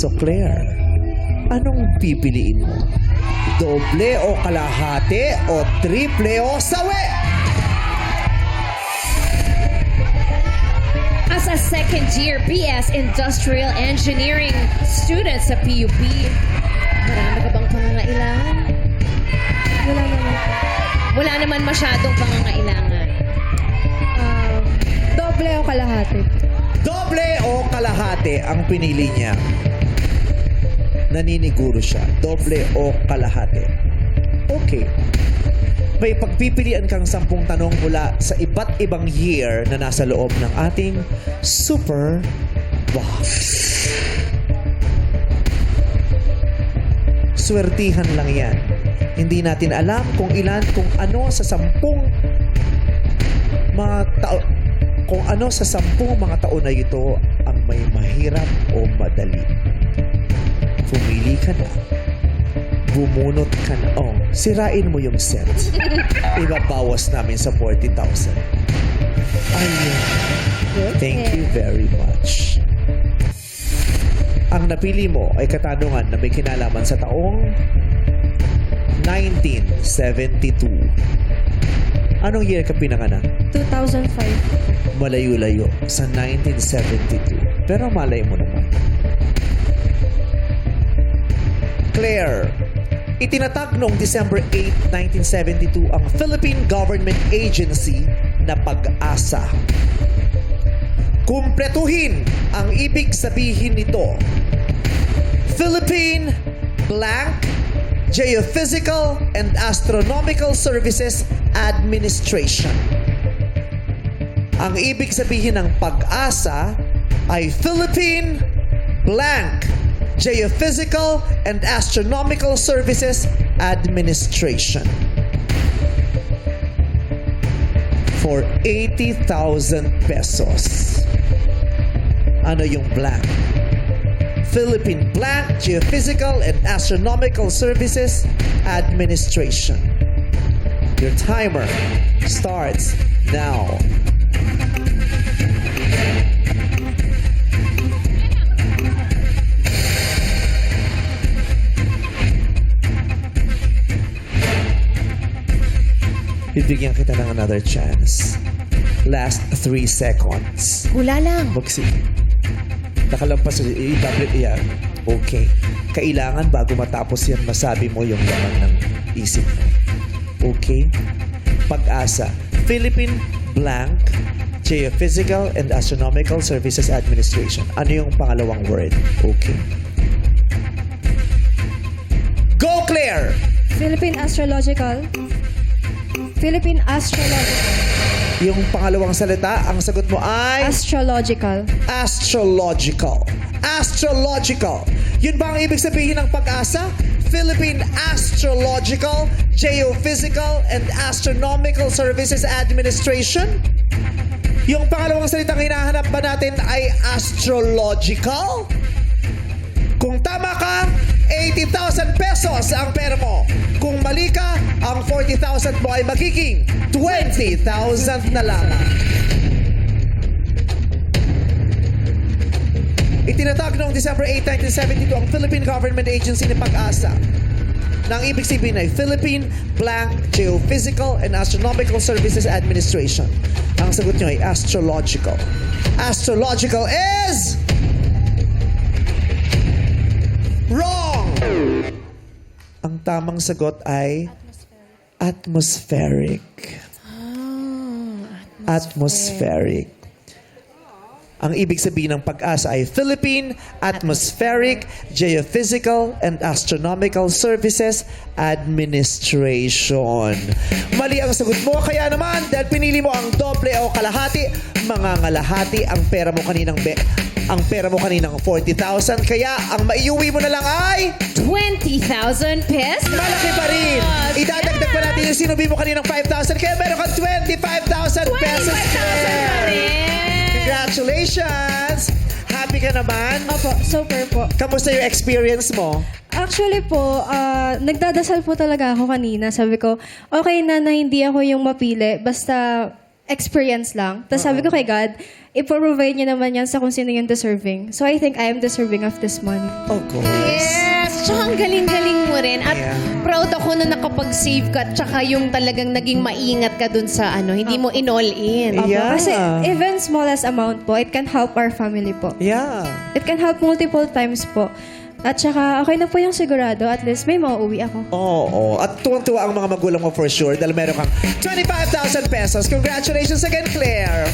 So Claire, anong pipiliin mo? Doble o kalahati o triple o sawi? As a second-year BS Industrial Engineering student sa PUP, marami ka bang pangangailangan? Wala naman. Wala naman masyadong pangangailangan. Doble o kalahati? Doble o kalahati ang pinili niya. Naniniguro siya. Doble o kalahati. Okay. May pagpipilian kang 10 tanong mula sa iba't ibang year na nasa loob ng ating Super Box. Swertihan lang yan. Hindi natin alam kung ano sa 10 mga taon, kung ano sa 10 mga taon na ito ang may mahirap o madali. Pumili ka na. Bumunot ka na. Oh, sirain mo yung set. Ibabawas namin sa 40,000. Ayun. Thank you very much. Ang napili mo ay katanungan na may kinalaman sa taong 1972. Anong year ka pinanganak? 2005. Malayo-layo sa 1972. Pero malay mo naman. Claire, itinatag noong December 8, 1972 ang Philippine Government Agency na Pag-asa. Kumpletuhin ang ibig sabihin nito. Philippine blank Geophysical and Astronomical Services Administration. Ang ibig sabihin ng Pag-asa ay Philippine blank Geophysical and Astronomical Services Administration. For 80,000 pesos. Ano yung blank? Philippine Blank Geophysical and Astronomical Services Administration. Your timer starts now. Bibigyan kita ng another chance. Last 3 seconds. Hula lang. Nakalampas yan. Okay. Kailangan bago matapos yan, masabi mo yung laman ng isip mo. Okay? Pag-asa. Philippine Blank Geophysical and Astronomical Services Administration. Ano yung pangalawang word? Okay. Go, Claire! Philippine Astrological. Philippine Astrological. Yung pangalawang salita, ang sagot mo ay... Astrological. Astrological. Astrological. Yun ba ang ibig sabihin ng Pag-asa? Philippine Astrological, Geophysical, and Astronomical Services Administration? Yung pangalawang salitang hinahanap ba natin ay astrological? Kung tama ka, 80,000 pesos ang pera mo. Kung mali ka, ang 40,000 mo ay magiging 20,000 na lamang. Itinatag noong December 8, 1972 ang Philippine Government Agency ni Pag-asa. Nang ibig sabihin ay Philippine Blank Geophysical and Astronomical Services Administration. Ang sagot nyo ay astrological. Astrological is... wrong! Ang tamang sagot ay atmospheric. Atmospheric. Ang ibig sabihin ng Pag-asa ay Philippine Atmospheric, Geophysical, and Astronomical Services Administration. Mali ang sagot mo, kaya naman, dahil pinili mo ang doble o kalahati, mangangalahati ang pera mo kaninang 40,000. Kaya ang maiuwi mo na lang ay 20,000 pesos. malaki pa rin. Idadagdag pa natin yung sinubi mo kaninang 5,000. Kaya meron kang 25,000 pesos. 25,000 pa rin. Congratulations! Happy ka naman? Opo, super po. Kamusta yung experience mo? Actually po, nagdadasal po talaga ako kanina. Sabi ko, okay na hindi ako yung mapili. Basta experience lang. Tapos sabi ko kay God, iprovide niya naman yan sa kung sino yung deserving. So I think I am deserving of this money. Of course. Yes! Tsaka ang galing-galing mo rin. At Yeah. proud ako na nakapag-save ka. Tsaka yung talagang naging maingat ka dun sa hindi mo in-all in. Opo, Yeah. Kasi even smallest amount po, it can help our family po. Yeah. It can help multiple times po. At saka, okay na po yung sigurado. At least may mauuwi ako. Oo. At tuwang-tuwa ang mga magulang mo for sure dahil meron kang 25,000 pesos. Congratulations again, Claire.